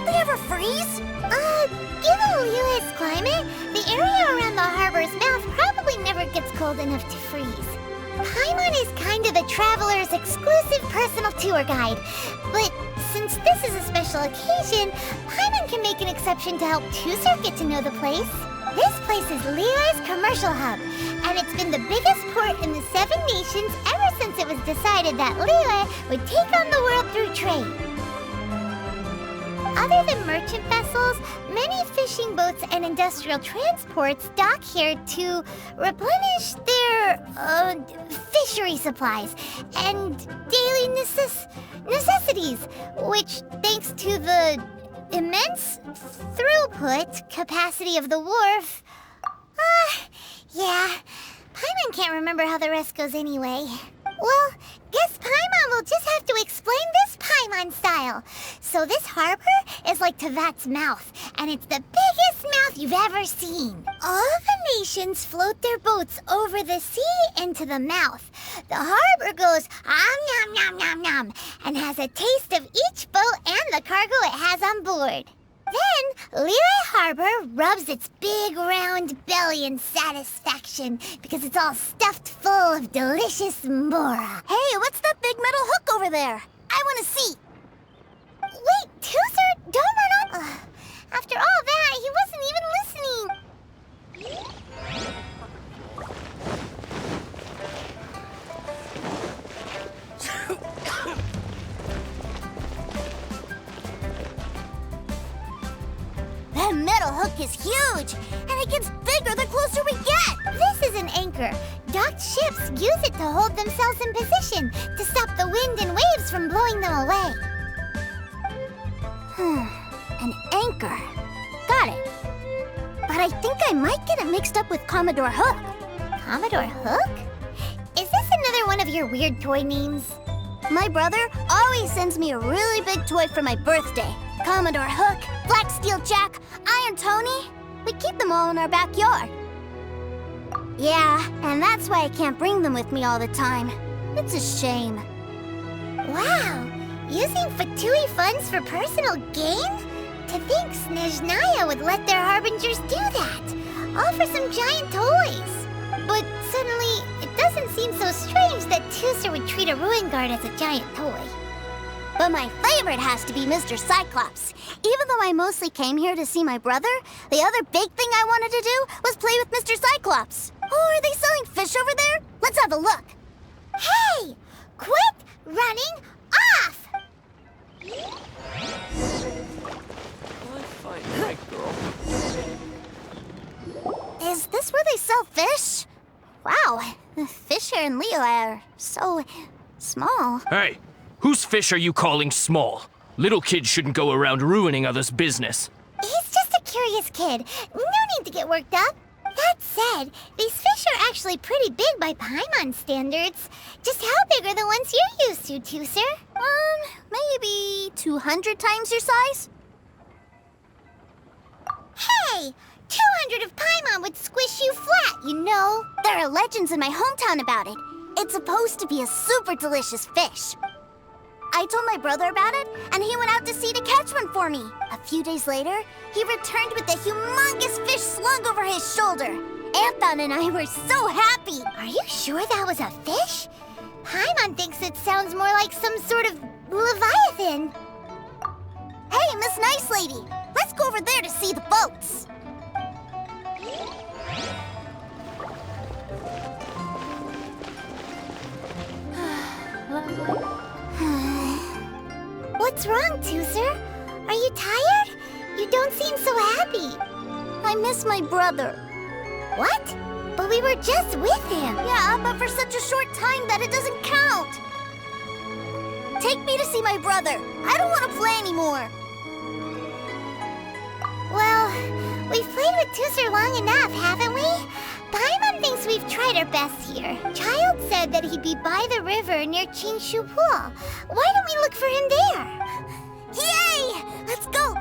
Don't they ever freeze? Given Liyue's climate, the area around the harbor's mouth probably never gets cold enough to freeze. Paimon is kind of the traveler's exclusive personal tour guide, but since this is a special occasion, Paimon can make an exception to help Tusser get to know the place. This place is Liyue's commercial hub, and it's been the biggest port in the Seven Nations ever since it was decided that Liyue would take on the world through trade. Other than merchant vessels, many fishing boats and industrial transports dock here to replenish their, fishery supplies and daily necessities, which, thanks to the immense throughput capacity of the wharf... yeah, Paimon can't remember how the rest goes anyway. Well, guess Paimon will just have to explain this Paimon style. So this harbor is like Tevat's mouth, and it's the biggest mouth you've ever seen. All the nations float their boats over the sea into the mouth. The harbor goes nom nom nom nom and has a taste of each boat and the cargo it has on board. Then, Liyue Harbor rubs its big round belly in satisfaction because it's all stuffed full of delicious mora. Hey, what's that big metal hook over there? I want to see. Wait, Tusser, don't run off. After all that, he wasn't even listening. That metal hook is huge, and it gets bigger the closer we get. This is an anchor. Docked ships use it to hold themselves in position to stop the wind and waves from blowing them away. An anchor. Got it. But I think I might get it mixed up with Commodore Hook. Commodore Hook? Is this another one of your weird toy names? My brother always sends me a really big toy for my birthday. Commodore Hook, Black Steel Jack, Iron Tony. We keep them all in our backyard. Yeah, and that's why I can't bring them with me all the time. It's a shame. Wow! Using Fatui funds for personal gain? To think Snezhnaya would let their harbingers do that! All for some giant toys! But suddenly, it doesn't seem so strange that Tusser would treat a ruin guard as a giant toy. But my favorite has to be Mr. Cyclops. Even though I mostly came here to see my brother, the other big thing I wanted to do was play with Mr. Cyclops. Oh, are they selling fish over there? Let's have a look. Hey! Quit running off! Fine, right, girl. Is this where they sell fish? Wow, the fish here in Liyue are so small. Hey, whose fish are you calling small? Little kids shouldn't go around ruining others' business. He's just a curious kid. No need to get worked up. That said, these fish are actually pretty big by Paimon standards. Just how big are the ones you're used to, Tusser? Maybe 200 times your size? Hey! 200 of Paimon would squish you flat, you know. There are legends in my hometown about it. It's supposed to be a super delicious fish. I told my brother about it, and he went out to sea to catch one for me. A few days later, he returned with a humongous fish slung over his shoulder. Anthon and I were so happy. Are you sure that was a fish? Paimon thinks it sounds more like some sort of leviathan. Hey, Miss Nice Lady, let's go over there to see the boats. What's wrong, Tusser? Are you tired? You don't seem so happy. I miss my brother. What? But we were just with him. Yeah, but for such a short time that it doesn't count. Take me to see my brother. I don't want to play anymore. Well, we've played with Tusser long enough, haven't we? Paimon thinks we've tried our best here. Child said that he'd be by the river near Chinshu Pool. Why don't we look for him there? Yay! Let's go!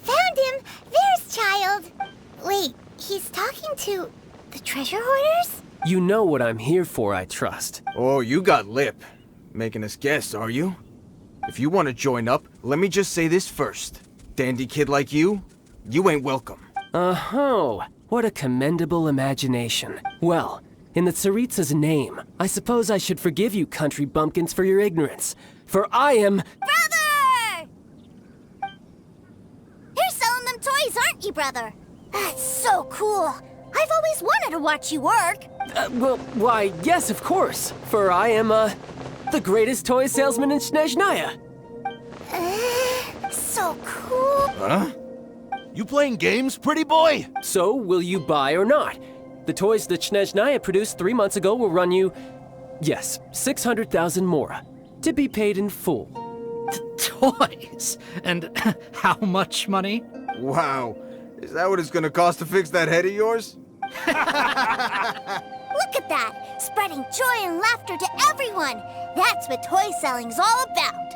Found him! There's Child! Wait, he's talking to the treasure hoarders? You know what I'm here for, I trust. Oh, you got lip. Making us guess, are you? If you want to join up, let me just say this first. Dandy kid like you ain't welcome. Oh, what a commendable imagination. Well, in the Tsaritsa's name, I suppose I should forgive you country bumpkins for your ignorance. For I am... Brother! You're selling them toys, aren't you, brother? That's so cool. I've always wanted to watch you work. well, why, yes, of course. For I am, the greatest toy salesman in Snezhnaya. So cool. Huh? You playing games, pretty boy? So, will you buy or not? The toys that Snezhnaya produced 3 months ago will run you, yes, 600,000 mora, to be paid in full. Toys? And how much money? Wow. Is that what it's gonna cost to fix that head of yours? Look at that! Spreading joy and laughter to everyone! That's what toy selling's all about!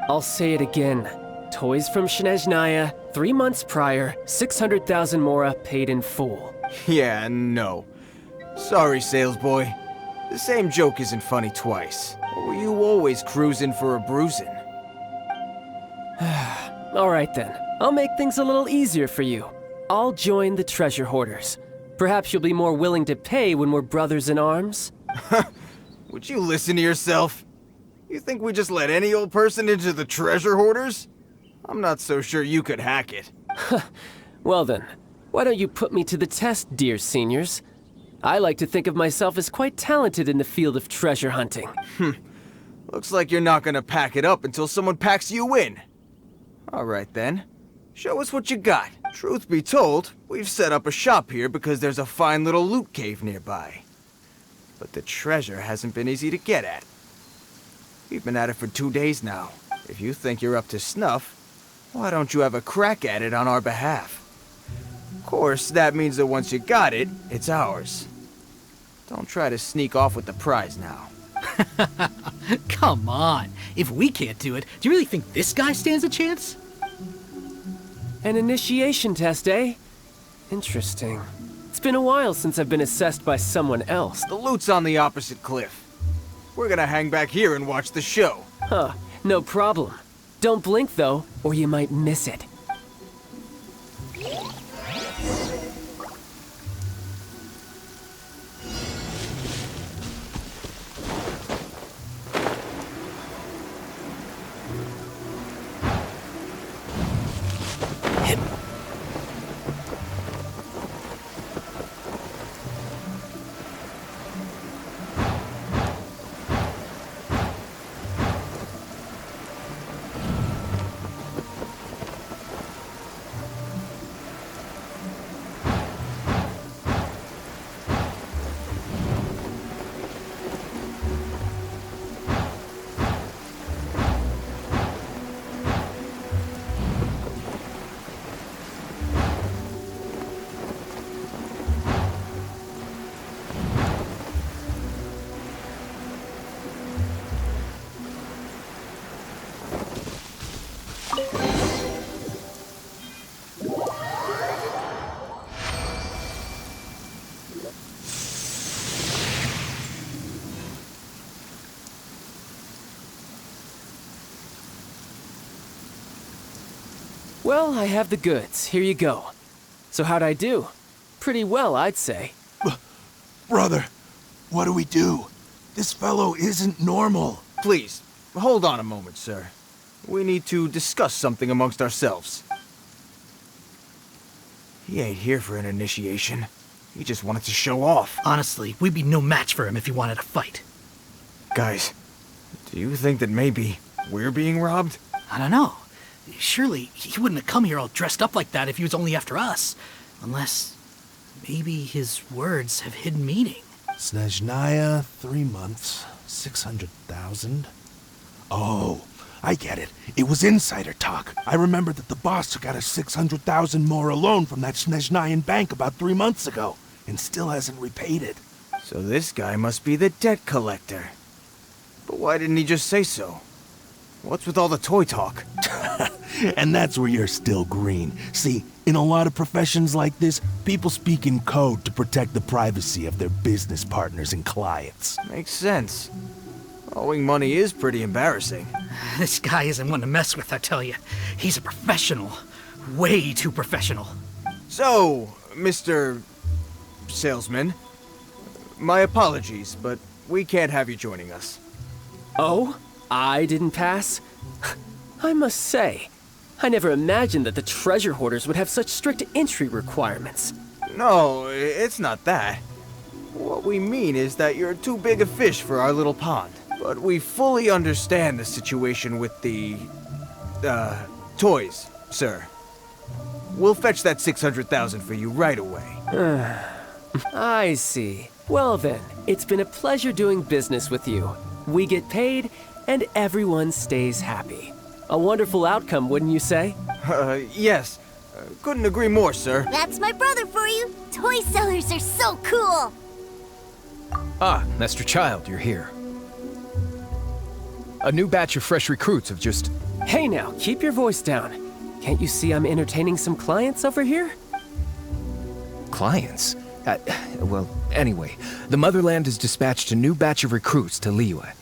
I'll say it again. Toys from Snezhnaya, 3 months prior, 600,000 mora paid in full. Yeah, no. Sorry, sales boy. The same joke isn't funny twice. Or were you always cruising for a bruising? All right then, I'll make things a little easier for you. I'll join the treasure hoarders. Perhaps you'll be more willing to pay when we're brothers in arms? Would you listen to yourself? You think we just let any old person into the treasure hoarders? I'm not so sure you could hack it. Well then, why don't you put me to the test, dear seniors? I like to think of myself as quite talented in the field of treasure hunting. Looks like you're not gonna pack it up until someone packs you in. Alright then. Show us what you got. Truth be told, we've set up a shop here because there's a fine little loot cave nearby. But the treasure hasn't been easy to get at. We've been at it for 2 days now. If you think you're up to snuff, why don't you have a crack at it on our behalf? Of course, that means that once you got it, it's ours. Don't try to sneak off with the prize now. Come on. If we can't do it, do you really think this guy stands a chance? An initiation test, eh? Interesting. It's been a while since I've been assessed by someone else. The loot's on the opposite cliff. We're gonna hang back here and watch the show. Huh, no problem. Don't blink though, or you might miss it. Well, I have the goods. Here you go. So how'd I do? Pretty well, I'd say. Brother, what do we do? This fellow isn't normal. Please, hold on a moment, sir. We need to discuss something amongst ourselves. He ain't here for an initiation. He just wanted to show off. Honestly, we'd be no match for him if he wanted a fight. Guys, do you think that maybe we're being robbed? I don't know. Surely he wouldn't have come here all dressed up like that if he was only after us. Unless maybe his words have hidden meaning. Snezhnaya, 3 months, 600,000. Oh, I get it. It was insider talk. I remember that the boss took out a 600,000 more loan from that Snezhnayan bank about 3 months ago, and still hasn't repaid it. So this guy must be the debt collector. But why didn't he just say so? What's with all the toy talk? And that's where you're still green. See, in a lot of professions like this, people speak in code to protect the privacy of their business partners and clients. Makes sense. Owing money is pretty embarrassing. This guy isn't one to mess with, I tell you. He's a professional. Way too professional. So, Mr. Salesman, my apologies, but we can't have you joining us. Oh? I didn't pass? I must say, I never imagined that the treasure hoarders would have such strict entry requirements. No, it's not that. What we mean is that you're too big a fish for our little pond. But we fully understand the situation with the, toys, sir. We'll fetch that 600,000 for you right away. I see. Well then, it's been a pleasure doing business with you. We get paid, and everyone stays happy. A wonderful outcome, wouldn't you say? Yes. Couldn't agree more, sir. That's my brother for you. Toy sellers are so cool. Ah, Master Child, you're here. A new batch of fresh recruits have just... Hey now, keep your voice down. Can't you see I'm entertaining some clients over here? clients? Well, anyway, the Motherland has dispatched a new batch of recruits to Liyue.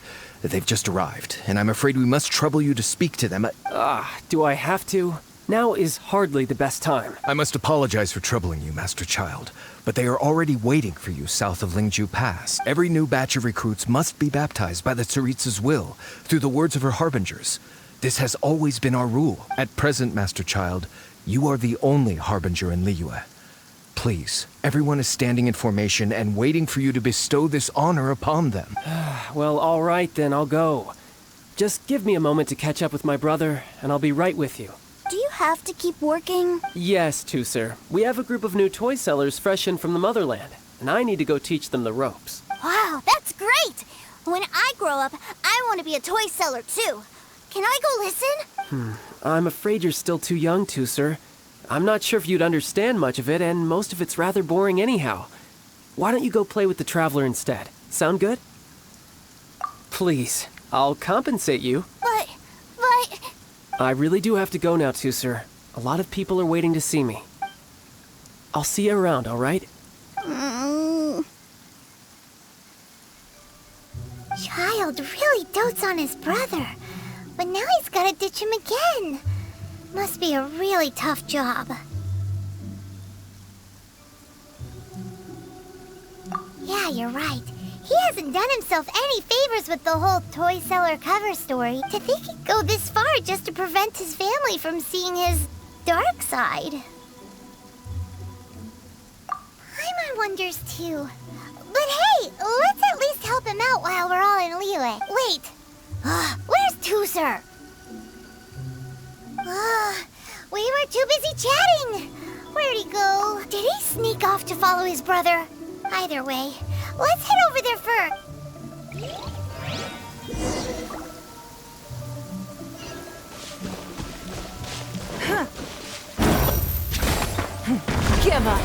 They've just arrived, and I'm afraid we must trouble you to speak to them. Do I have to? Now is hardly the best time. I must apologize for troubling you, Master Child, but they are already waiting for you south of Lingju Pass. Every new batch of recruits must be baptized by the Tsaritsa's will, through the words of her harbingers. This has always been our rule. At present, Master Child, you are the only harbinger in Liyue. Please, everyone is standing in formation and waiting for you to bestow this honor upon them. Well, all right then, I'll go. Just give me a moment to catch up with my brother, and I'll be right with you. Do you have to keep working? Yes, Tusser. We have a group of new toy sellers fresh in from the Motherland, and I need to go teach them the ropes. Wow, that's great! When I grow up, I want to be a toy seller too. Can I go listen? I'm afraid you're still too young, Tusser. I'm not sure if you'd understand much of it, and most of it's rather boring anyhow. Why don't you go play with the Traveler instead? Sound good? Please, I'll compensate you. But... I really do have to go now, Tusser. A lot of people are waiting to see me. I'll see you around, all right? Child really dotes on his brother, but now he's gotta ditch him again. Must be a really tough job. Yeah, you're right. He hasn't done himself any favors with the whole toy seller cover story. To think he'd go this far just to prevent his family from seeing his dark side. Paimon wonders too. But hey, let's at least help him out while we're all in Liyue. Wait, where's Tusser? We were too busy chatting. Where'd he go? Did he sneak off to follow his brother? Either way, let's head over there first. Give up.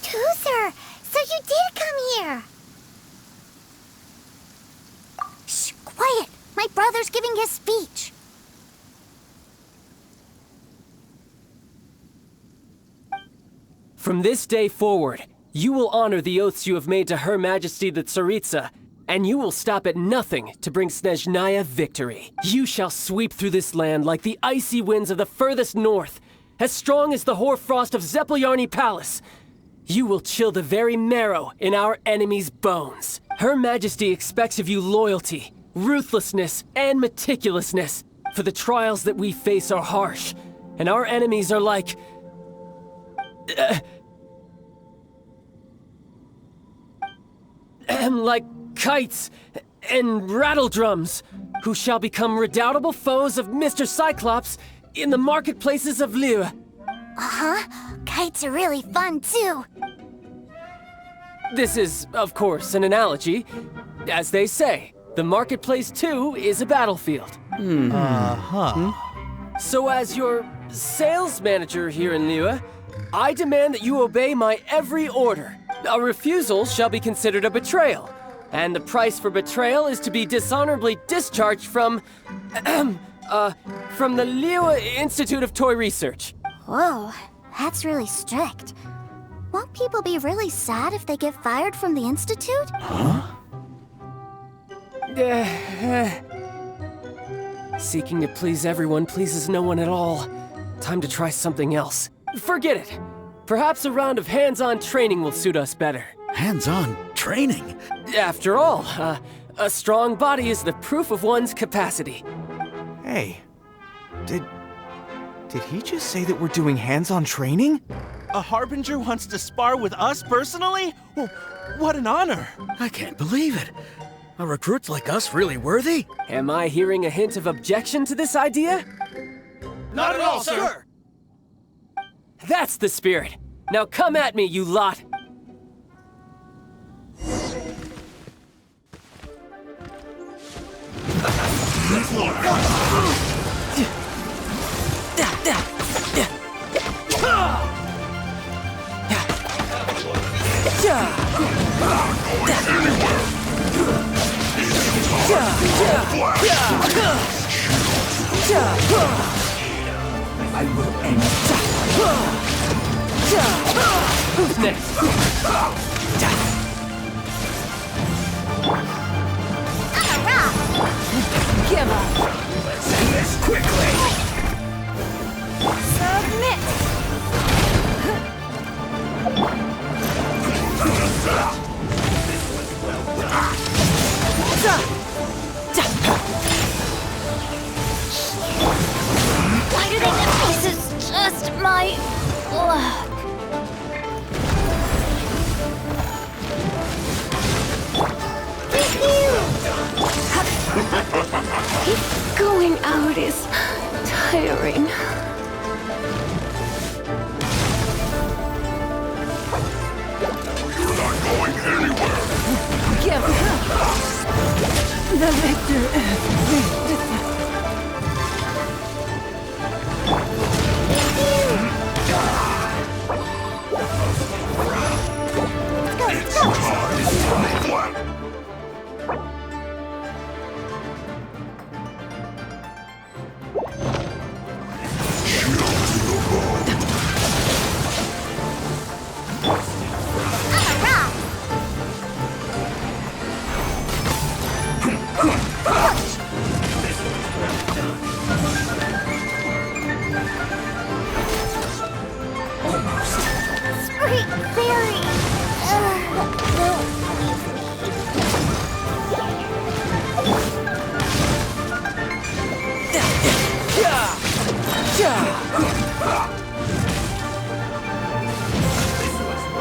Toozer, so you did come here. Shh, quiet! My brother's giving his speech. From this day forward, you will honor the oaths you have made to Her Majesty the Tsaritsa, and you will stop at nothing to bring Snezhnaya victory. You shall sweep through this land like the icy winds of the furthest north, as strong as the hoarfrost of Zeppeljärni Palace. You will chill the very marrow in our enemies' bones. Her Majesty expects of you loyalty, ruthlessness, and meticulousness, for the trials that we face are harsh, and our enemies are like kites and rattledrums, who shall become redoubtable foes of Mr. Cyclops in the marketplaces of Liyue. Kites are really fun, too. This is, of course, an analogy. As they say, the marketplace too is a battlefield. So as your sales manager here in Liyue, I demand that you obey my every order. A refusal shall be considered a betrayal, and the price for betrayal is to be dishonorably discharged from the Liyue Institute of Toy Research. Whoa, that's really strict. Won't people be really sad if they get fired from the Institute? Seeking to please everyone pleases no one at all. Time to try something else. Forget it. Perhaps a round of hands-on training will suit us better. Hands-on training? After all, a strong body is the proof of one's capacity. Hey, did he just say that we're doing hands-on training? A Harbinger wants to spar with us personally? Well, what an honor! I can't believe it. Are recruits like us really worthy? Am I hearing a hint of objection to this idea? Not at all, sir! That's the spirit. Now come at me, you lot. I will end. Who's next? Give up! Let's end this quickly! Submit. Why do they think this is just my luck? Going out is tiring. You're not going anywhere. Give up. The victor is It's time.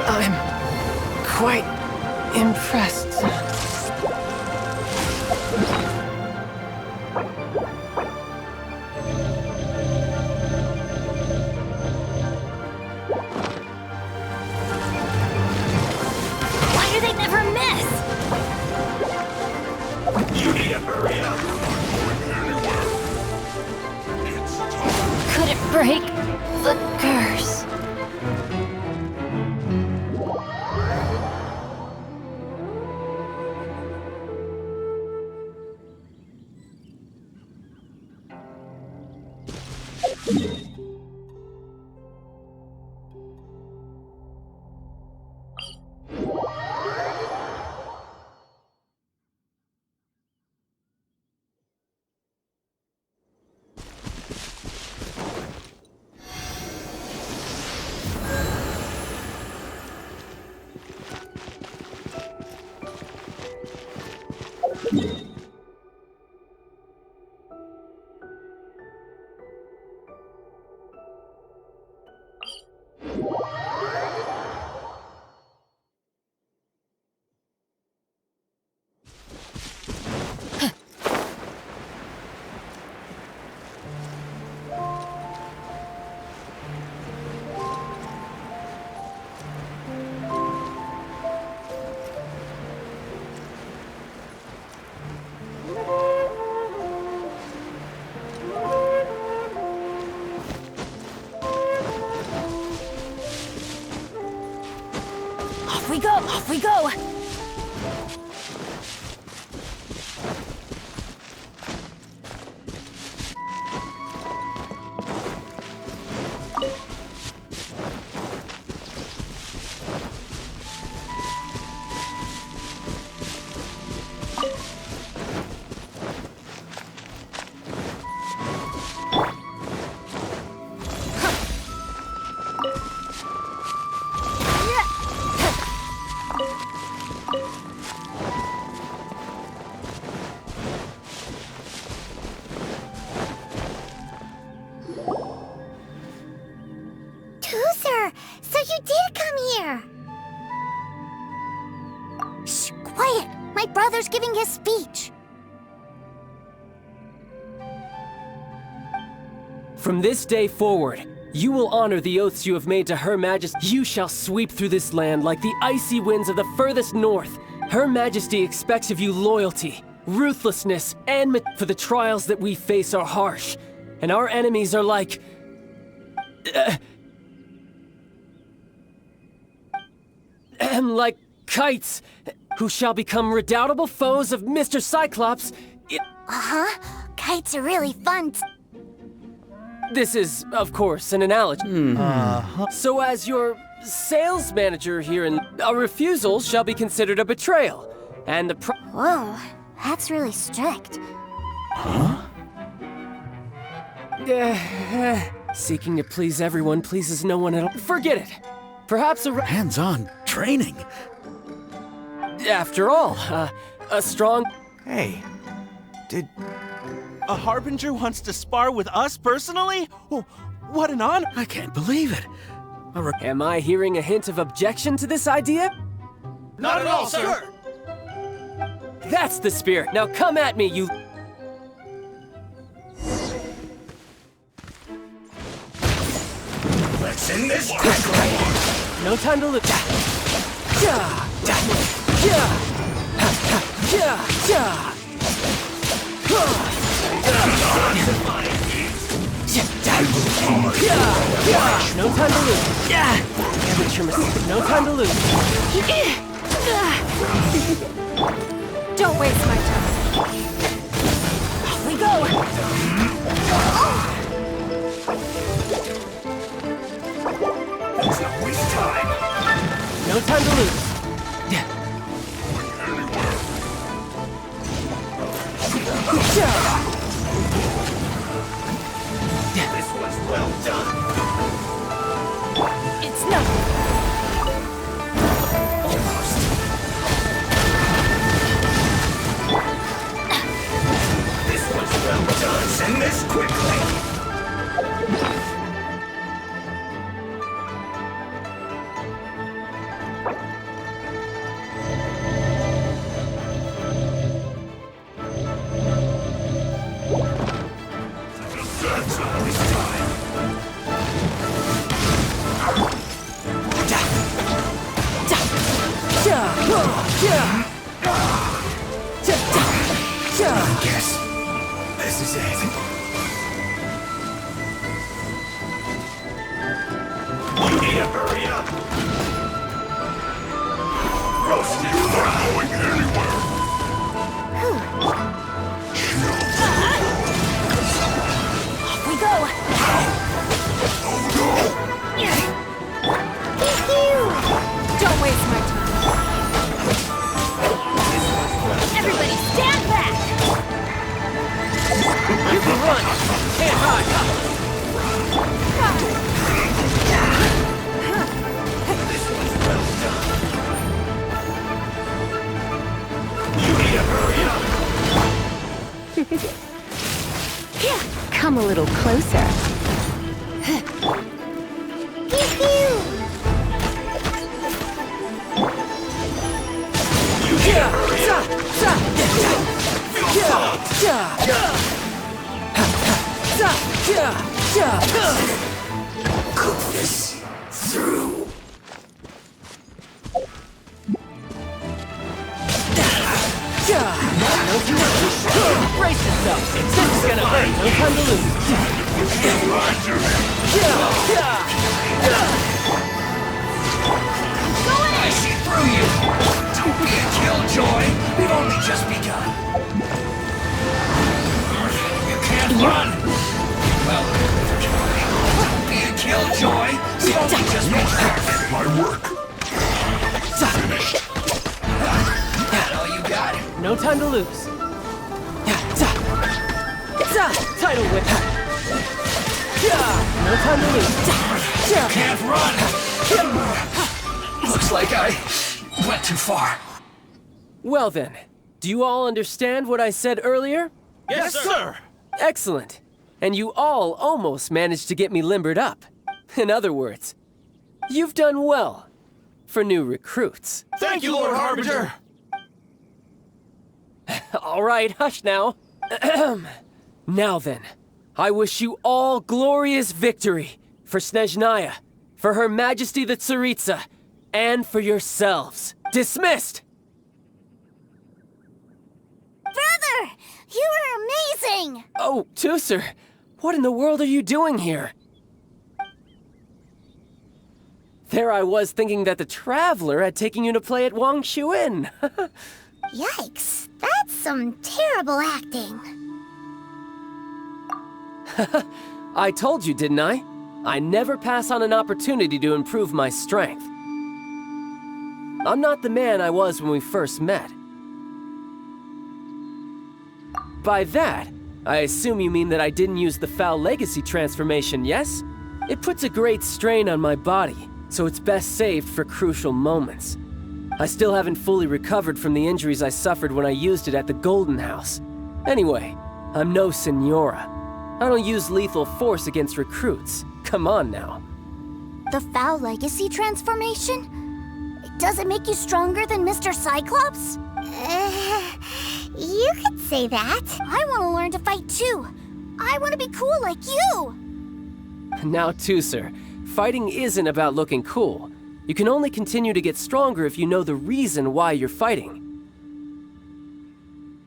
I'm quite impressed. Why do they never miss? You need to hurry up. Could it break the curse? Off we go, off we go! Toozer, so you did come here! Shh, quiet! My brother's giving his speech. From this day forward, you will honor the oaths you have made to Her Majesty. You shall sweep through this land like the icy winds of the furthest north. Her Majesty expects of you loyalty, ruthlessness, and for the trials that we face are harsh, and our enemies are like... like kites, who shall become redoubtable foes of Mr. Cyclops. Uh-huh. Kites are really fun. This is, of course, an analogy. So as your sales manager here, a refusal shall be considered a betrayal, and the Whoa, that's really strict. seeking to please everyone pleases no one at all. Forget it. Perhaps Hands-on training. After all, a strong... Hey, did... A Harbinger wants to spar with us personally? Oh, what an honor! I can't believe it. Am I hearing a hint of objection to this idea? Not at all, sir! That's the spirit. Now come at me, you... Let's end this quickly. No time to lose. No time to lose. Amateur mistake. No time to lose. Don't waste my time. Off we go! Don't waste time. No time to lose. This was well done. It's nothing. Almost. This was well done. Send this quickly. I guess this is it. You need to hurry up. Roasted. You're not going anywhere. Off we go! Oh no! Don't waste my time. Everybody stand back! You can run! Can't hide! Come a little closer. Cook this through. Brace yourself! This is gonna hurt! No time to lose! I see through you. Don't be a killjoy. We've only just begun. You can't run. Well, don't be a killjoy. We've only just begun. My work. That all you got? No time to lose. Tidal whip. No time to lose. Can't run. Looks like I went too far. Well then, do you all understand what I said earlier? Yes, sir. Excellent. And you all almost managed to get me limbered up. In other words, you've done well for new recruits. Thank you, Lord Harbinger. All right, hush now. Now then, I wish you all glorious victory for Snezhnaya, for Her Majesty the Tsaritsa, and for yourselves. Dismissed! Brother! You were amazing! Oh, Tusser, what in the world are you doing here? There I was thinking that the Traveler had taken you to play at Wang Xuan. Yikes, that's some terrible acting. I told you, didn't I? I never pass on an opportunity to improve my strength. I'm not the man I was when we first met. By that, I assume you mean that I didn't use the Foul Legacy transformation, yes? It puts a great strain on my body, so it's best saved for crucial moments. I still haven't fully recovered from the injuries I suffered when I used it at the Golden House. Anyway, I'm no Senora. I don't use lethal force against recruits. Come on now. The Foul Legacy transformation? Does it make you stronger than Mr. Cyclops? You could say that. I want to learn to fight too. I want to be cool like you. Now, Tusser, fighting isn't about looking cool. You can only continue to get stronger if you know the reason why you're fighting.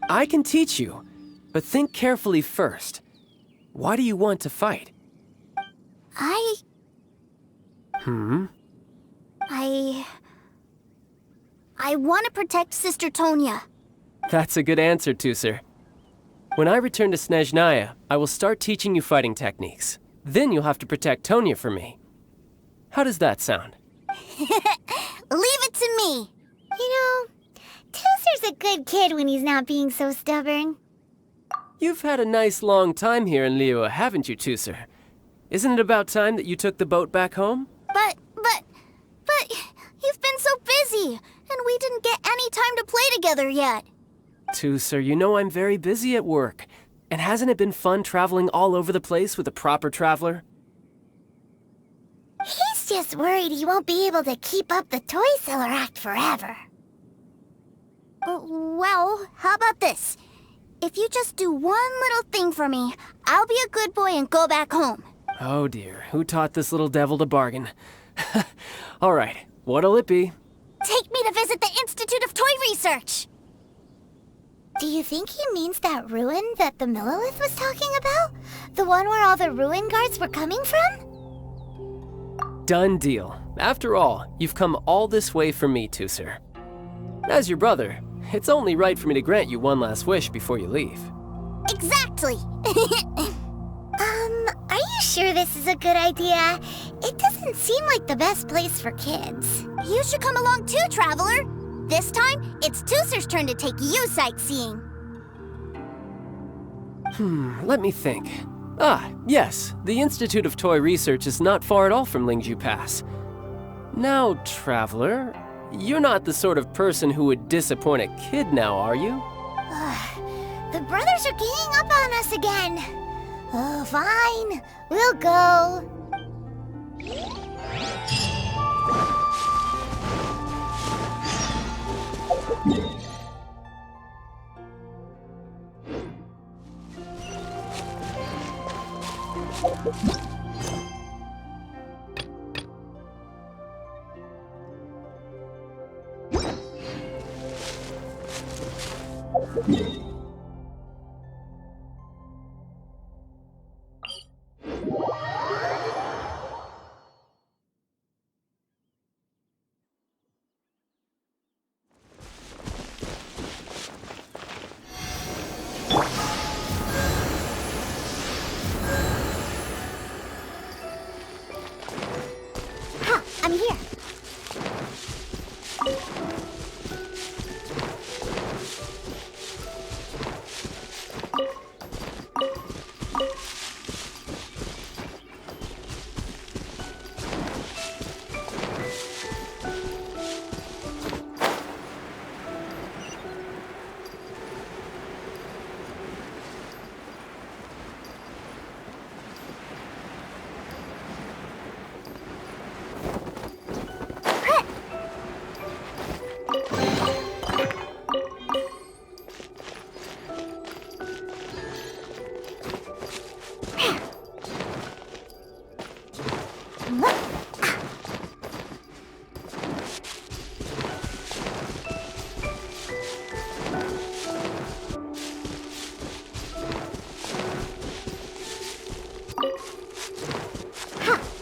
I can teach you, but think carefully first. Why do you want to fight? I want to protect Sister Tonya. That's a good answer, Tusser. When I return to Snezhnaya, I will start teaching you fighting techniques. Then you'll have to protect Tonya for me. How does that sound? Leave it to me. You know, Tusser's a good kid when he's not being so stubborn. You've had a nice long time here in Liyue, haven't you, Tusser? Isn't it about time that you took the boat back home? But you've been so busy, and we didn't get any time to play together yet. Tusser, you know I'm very busy at work. And hasn't it been fun traveling all over the place with a proper traveler? He's just worried he won't be able to keep up the toy seller act forever. Well, how about this? If you just do one little thing for me, I'll be a good boy and go back home. Oh dear, who taught this little devil to bargain? All right, what'll it be? Take me to visit the Institute of toy research! Do you think he means that ruin that the Millilith was talking about? The one where all the ruin guards were coming from? Done deal. After all, you've come all this way for me, Tusser. As your brother, it's only right for me to grant you one last wish before you leave. Exactly! Are you sure this is a good idea? It doesn't seem like the best place for kids. You should come along too, Traveler! This time, it's Tusser's turn to take you sightseeing. Let me think. Ah, yes, the Institute of Toy Research is not far at all from Lingju Pass. Now, Traveler, you're not the sort of person who would disappoint a kid now, are you? The brothers are ganging up on us again. Oh, fine. We'll go. I'm here.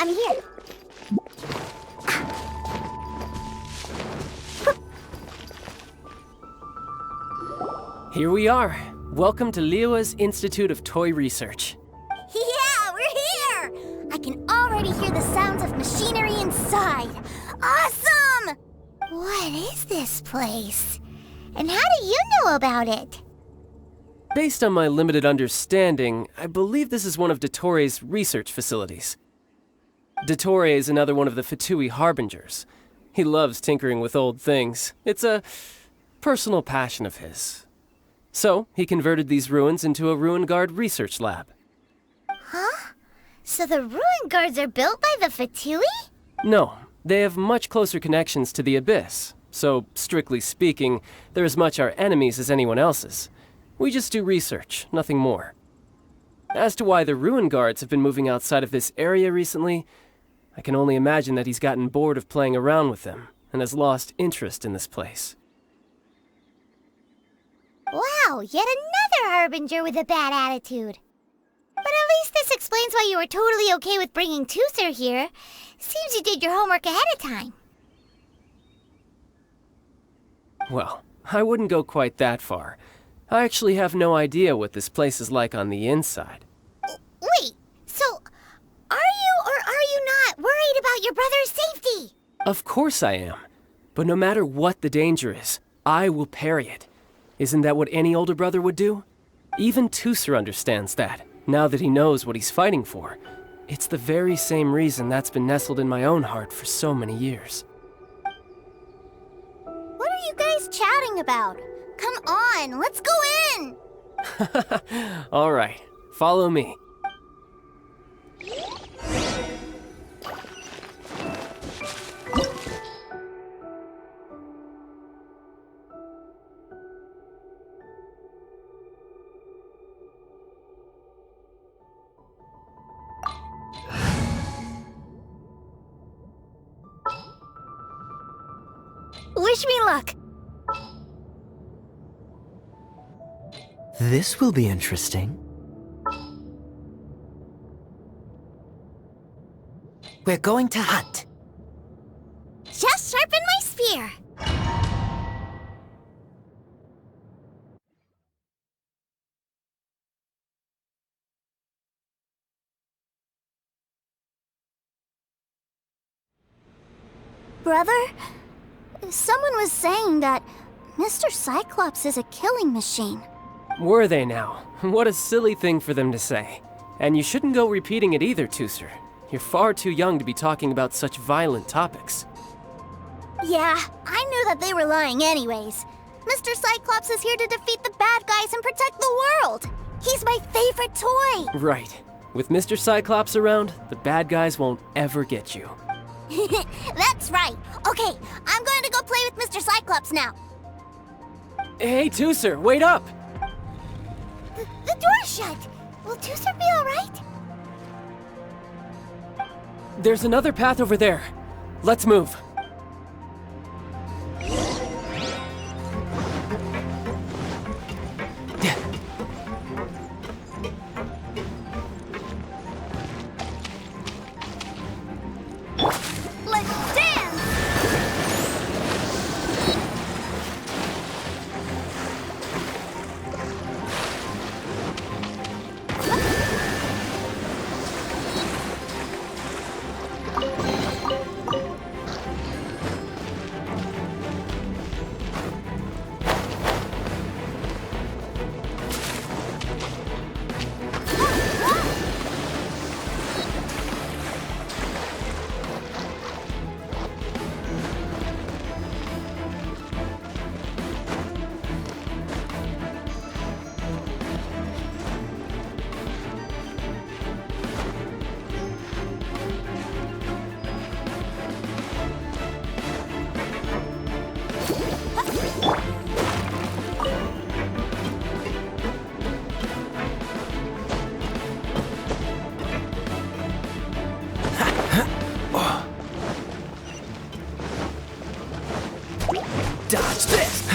I'm here. Here we are. Welcome to Liyue's Institute of Toy Research. Yeah, we're here! I can already hear the sounds of machinery inside. Awesome! What is this place? And how do you know about it? Based on my limited understanding, I believe this is one of Dottoro's research facilities. Dottore is another one of the Fatui Harbingers. He loves tinkering with old things. It's a personal passion of his. So, he converted these ruins into a ruin guard research lab. Huh? So the ruin guards are built by the Fatui? No, they have much closer connections to the Abyss. So, strictly speaking, they're as much our enemies as anyone else's. We just do research, nothing more. As to why the ruin guards have been moving outside of this area recently, I can only imagine that he's gotten bored of playing around with them and has lost interest in this place. Wow, yet another Harbinger with a bad attitude. But at least this explains why you were totally okay with bringing Tusser here. Seems you did your homework ahead of time. Well, I wouldn't go quite that far. I actually have no idea what this place is like on the inside. Wait, so are you or are you not worried about your brother's safety? Of course I am. But no matter what the danger is, I will parry it. Isn't that what any older brother would do? Even Tusser understands that, now that he knows what he's fighting for. It's the very same reason that's been nestled in my own heart for so many years. What are you guys chatting about? Come on, let's go in! All right, follow me. Wish me luck! This will be interesting. We're going to hunt. Just sharpen my spear. Brother, someone was saying that Mr. Cyclops is a killing machine. Were they now? What a silly thing for them to say. And you shouldn't go repeating it either, Tooser. You're far too young to be talking about such violent topics. Yeah, I knew that they were lying anyways. Mr. Cyclops is here to defeat the bad guys and protect the world. He's my favorite toy. Right. With Mr. Cyclops around, the bad guys won't ever get you. That's right. Okay, I'm going to go play with Mr. Cyclops now. Hey, Tooser, wait up! The door's shut. Will Tooser be alright? There's another path over there. Let's move. Let's dance! Dodge this!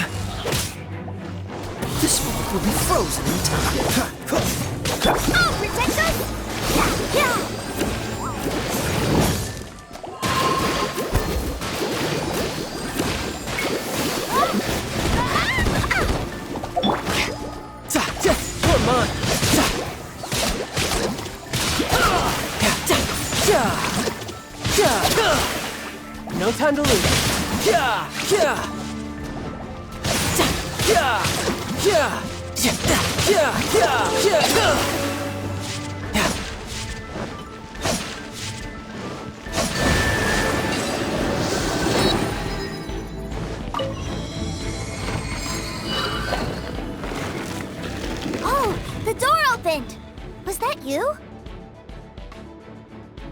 This one will be frozen in time. Oh, protect us! Yeah! Come on! No time to lose. Oh, the door opened! Was that you?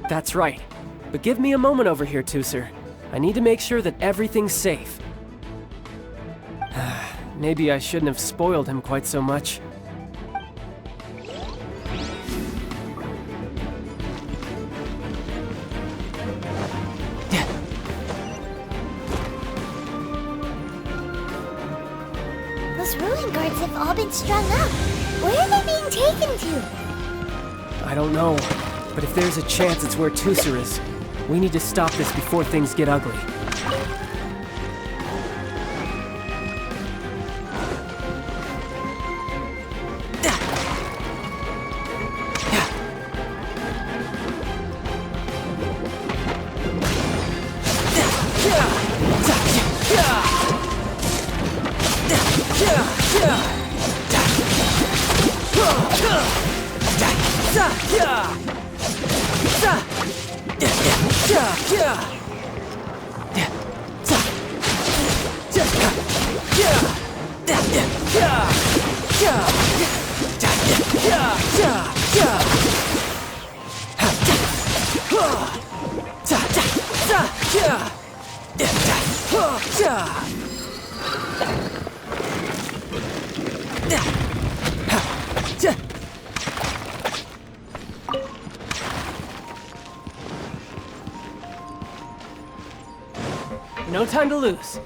That's right. But give me a moment over here, Tooser. I need to make sure that everything's safe. Maybe I shouldn't have spoiled him quite so much. Those ruin guards have all been strung up. Where are they being taken to? I don't know, but if there's a chance it's where Tooser is, we need to stop this before things get ugly. No time to lose.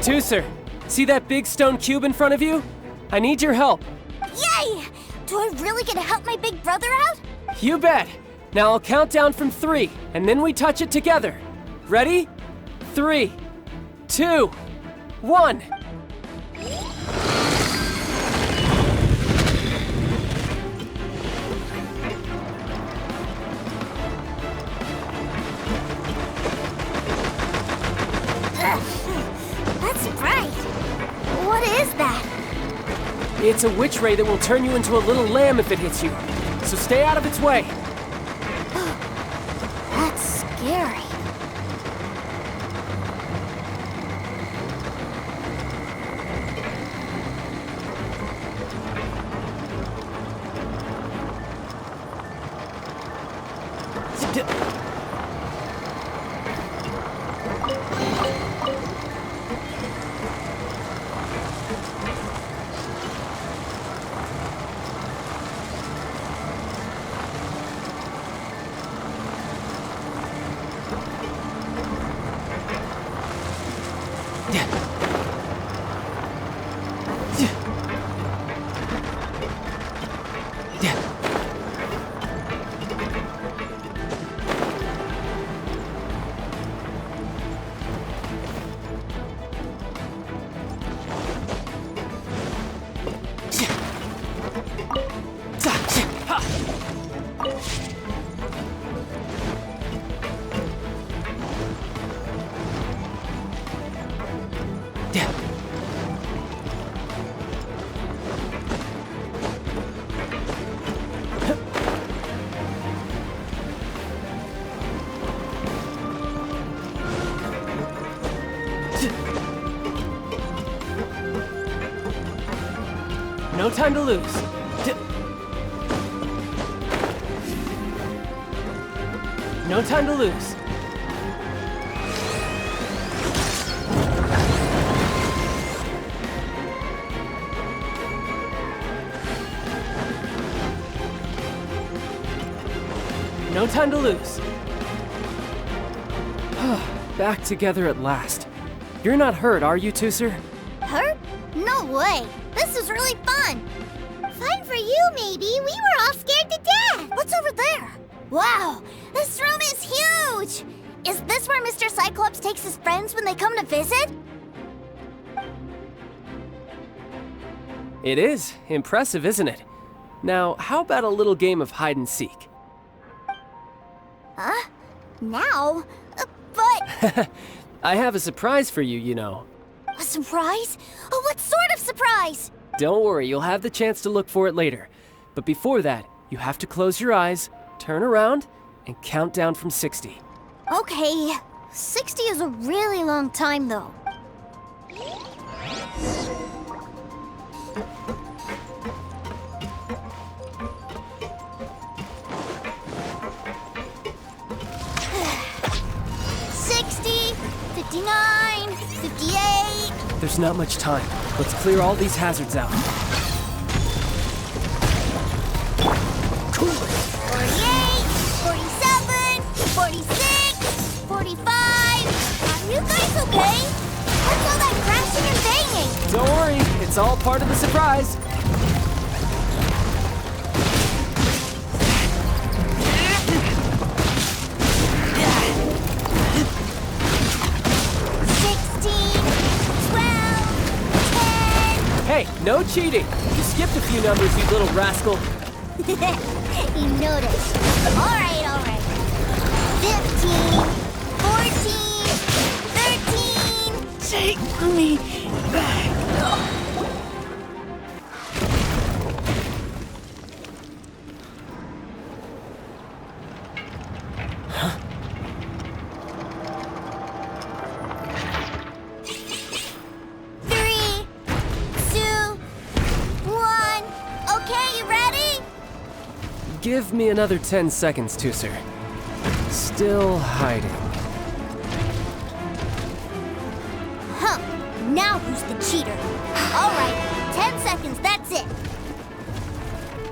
Tooser, see that big stone cube in front of you? I need your help. Yay! Do I really get to help my big brother out? You bet. Now I'll count down from 3, and then we touch it together. Ready? 3, 2, 1. That's bright. What is that? It's a witch ray that will turn you into a little lamb if it hits you. So stay out of its way. That's scary. No time to lose. No time to lose. No time to lose. Back together at last. You're not hurt, are you, Tooser? Hurt? No way. This is really fun. Fun for you, maybe. We were all scared to death. What's over there? Wow, this room is huge. Is this where Mr. Cyclops takes his friends when they come to visit? It is. Impressive, isn't it? Now, how about a little game of hide and seek? Huh? Now? But... I have a surprise for you, you know. A surprise? Oh, what sort of surprise? Don't worry, you'll have the chance to look for it later. But before that, you have to close your eyes, turn around, and count down from 60. Okay, 60 is a really long time, though. There's not much time. Let's clear all these hazards out. 48, 47, 46, 45. Are you guys okay? What's all that crashing and banging? Don't worry, it's all part of the surprise. Hey, no cheating! You skipped a few numbers, you little rascal. He noticed. All right. 15, 14, 13. Take me back. Give me another 10 seconds, Tooser. Still hiding. Huh. Now who's the cheater? All right, 10 seconds, that's it.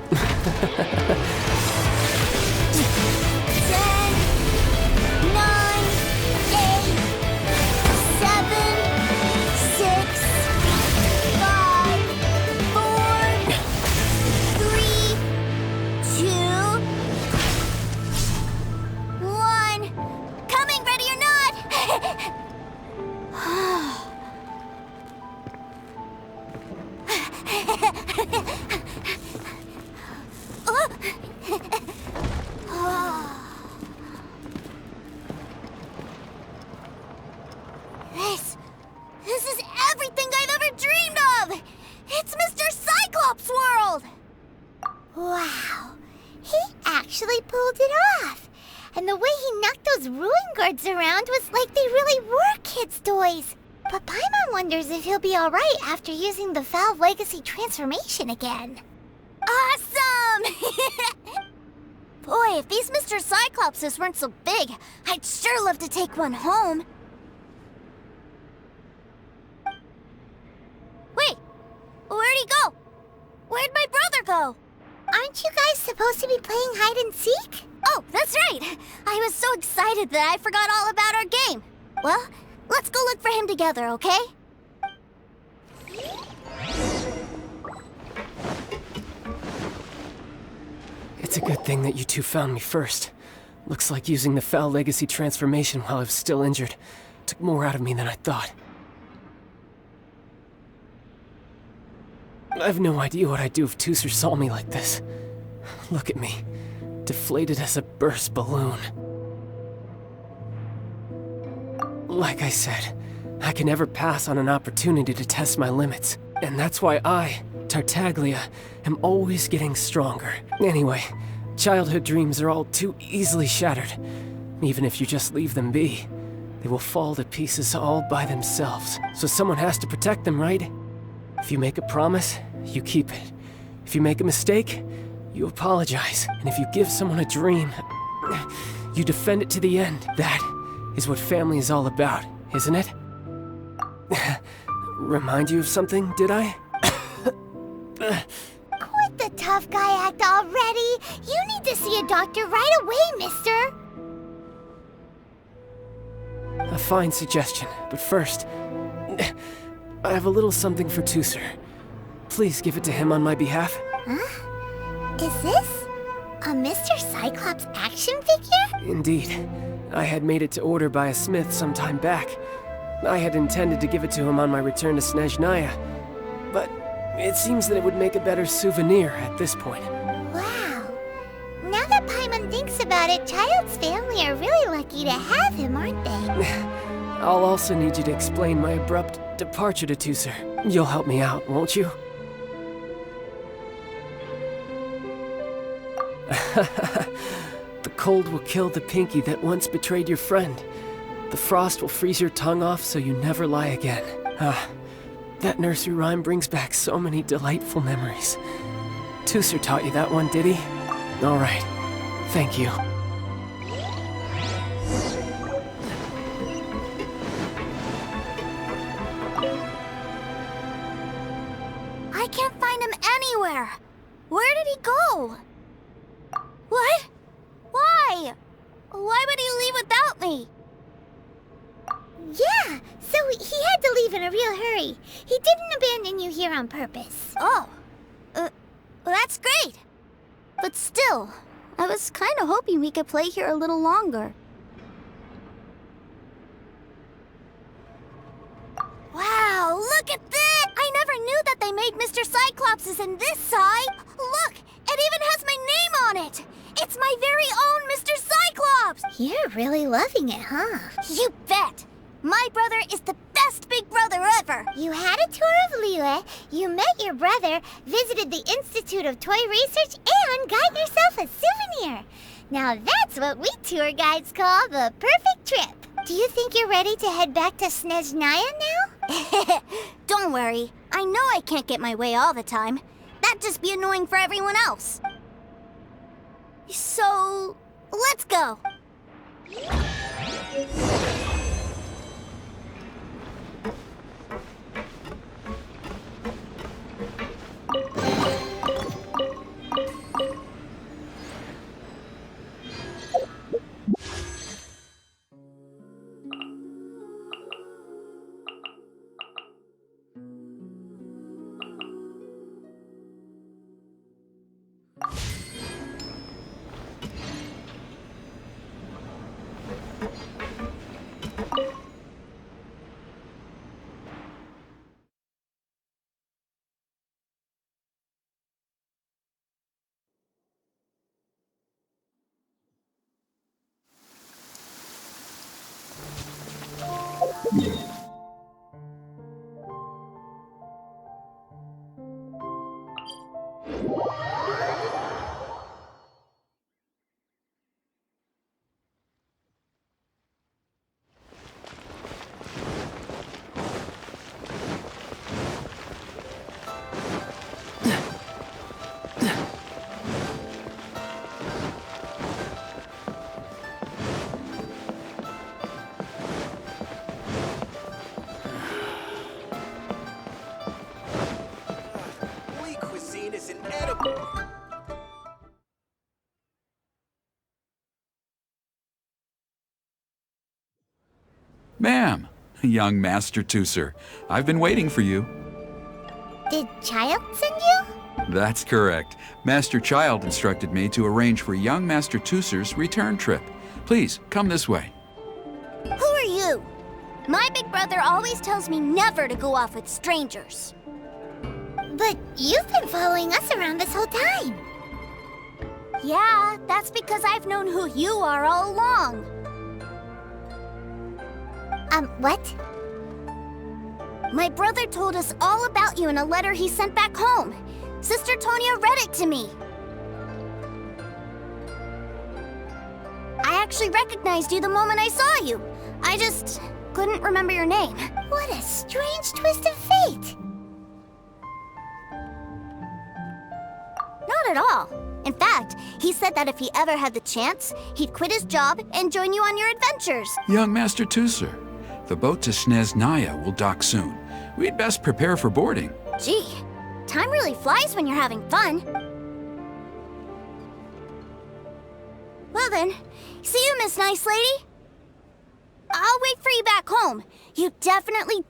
10, 9, 8, 7, 6, toes like they really were kids' toys. But Paimon wonders if he'll be alright after using the Valve Legacy transformation again. Awesome! Boy, if these Mr. Cyclopses weren't so big, I'd sure love to take one home. Wait, where'd he go? Where'd my brother go? Aren't you guys supposed to be playing hide and seek? Oh, that's right! I was so excited that I forgot all about our game. Well, let's go look for him together, okay? It's a good thing that you two found me first. Looks like using the Foul Legacy transformation while I was still injured took more out of me than I thought. I have no idea what I'd do if Tusser saw me like this. Look at me, deflated as a burst balloon. Like I said, I can never pass on an opportunity to test my limits. And that's why I, Tartaglia, am always getting stronger. Anyway, childhood dreams are all too easily shattered. Even if you just leave them be, they will fall to pieces all by themselves. So someone has to protect them, right? If you make a promise, you keep it. If you make a mistake, you apologize. And if you give someone a dream, you defend it to the end. That is what family is all about, isn't it? Remind you of something, did I? Quit the tough guy act already! You need to see a doctor right away, mister! A fine suggestion, but first, I have a little something for Tusser. Please give it to him on my behalf. Huh? Is this a Mr. Cyclops action figure? Indeed. I had made it to order by a smith some time back. I had intended to give it to him on my return to Snezhnaya, but it seems that it would make a better souvenir at this point. Wow. Now that Paimon thinks about it, Child's family are really lucky to have him, aren't they? I'll also need you to explain my abrupt departure to Tusser. You'll help me out, won't you? The cold will kill the pinky that once betrayed your friend. The frost will freeze your tongue off so you never lie again. That nursery rhyme brings back so many delightful memories. Tusser taught you that one, did he? All right. Thank you. I can't find him anywhere. Where did he go? What? Why? Why would he leave without me? Yeah, so he had to leave in a real hurry. He didn't abandon you here on purpose. Oh, that's great. But still, I was kind of hoping we could play here a little longer. Wow, look at this! I never knew that they made Mr. Cyclopses in this size. Look, it even has my name on it. It's my very own Mr. Cyclops! You're really loving it, huh? You bet! My brother is the best big brother ever! You had a tour of Liyue, you met your brother, visited the Institute of Toy Research, and got yourself a souvenir. Now that's what we tour guides call the perfect trip. Do you think you're ready to head back to Snezhnaya now? Don't worry. I know I can't get my way all the time. That'd just be annoying for everyone else. So, let's go. Ma'am, young Master Tooser, I've been waiting for you. Did Child send you? That's correct. Master Child instructed me to arrange for young Master Tooser's return trip. Please, come this way. Who are you? My big brother always tells me never to go off with strangers. But you've been following us around this whole time. Yeah, that's because I've known who you are all along. What? My brother told us all about you in a letter he sent back home. Sister Tonya read it to me. I actually recognized you the moment I saw you. I just couldn't remember your name. What a strange twist of fate. Not at all. In fact, he said that if he ever had the chance, he'd quit his job and join you on your adventures. Young Master Tooser, the boat to Sneznaya will dock soon. We'd best prepare for boarding. Gee, time really flies when you're having fun. Well then, see you, Miss Nice Lady. I'll wait for you back home. You definitely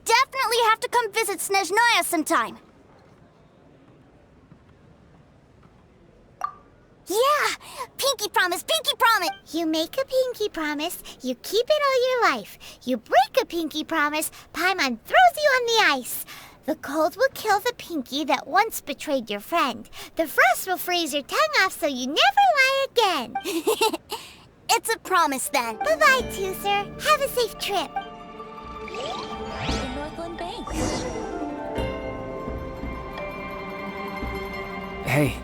have to come visit Sneznaya sometime. Yeah! Pinky promise, pinky promise! You make a pinky promise, you keep it all your life. You break a pinky promise, Paimon throws you on the ice. The cold will kill the pinky that once betrayed your friend. The frost will freeze your tongue off so you never lie again. It's a promise then. Bye-bye, Tooser. Have a safe trip. The Northland Bank. Hey,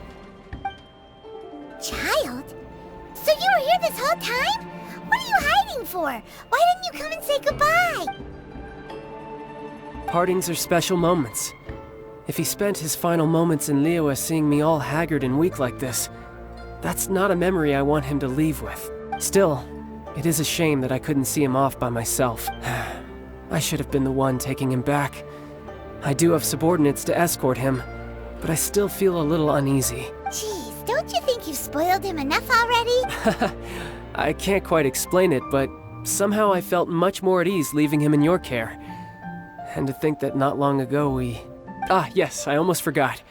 Child? So you were here this whole time? What are you hiding for? Why didn't you come and say goodbye? partings are special moments. If he spent his final moments in Liyue seeing me all haggard and weak like this, that's not a memory I want him to leave with. Still, it is a shame that I couldn't see him off by myself. I should have been the one taking him back. I do have subordinates to escort him, but I still feel a little uneasy. Jeez, don't you think you've spoiled him enough already? I can't quite explain it, but somehow I felt much more at ease leaving him in your care. And to think that not long ago we... Ah, yes, I almost forgot.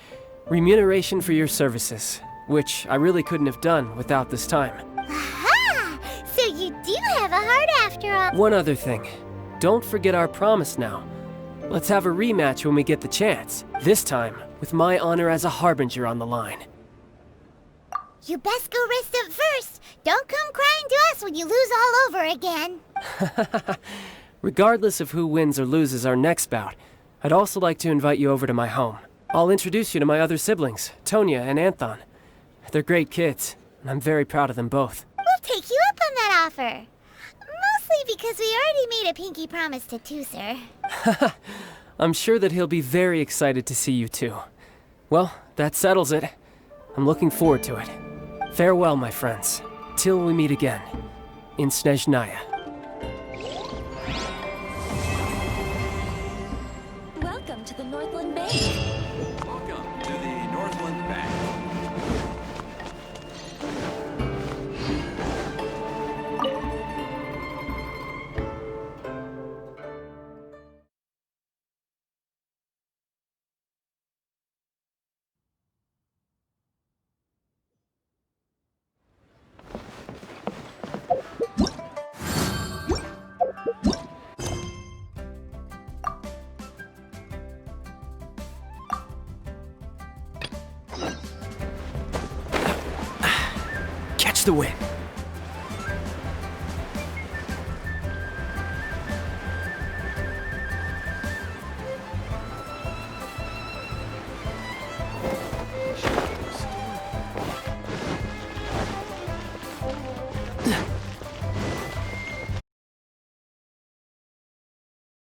Remuneration for your services, which I really couldn't have done without this time. Aha! So you do have a heart after all. One other thing. Don't forget our promise now. Let's have a rematch when we get the chance. This time, with my honor as a harbinger on the line. You best go rest up first. Don't come crying to us when you lose all over again. Regardless of who wins or loses our next bout, I'd also like to invite you over to my home. I'll introduce you to my other siblings, Tonya and Anthon. They're great kids, and I'm very proud of them both. We'll take you up on that offer. Mostly because we already made a pinky promise to Tooser. I'm sure that he'll be very excited to see you too. Well, that settles it. I'm looking forward to it. Farewell, my friends. Till we meet again. In Sneznaya. Welcome to the Northland Bank. Welcome to the Northland Bank. Catch the wind.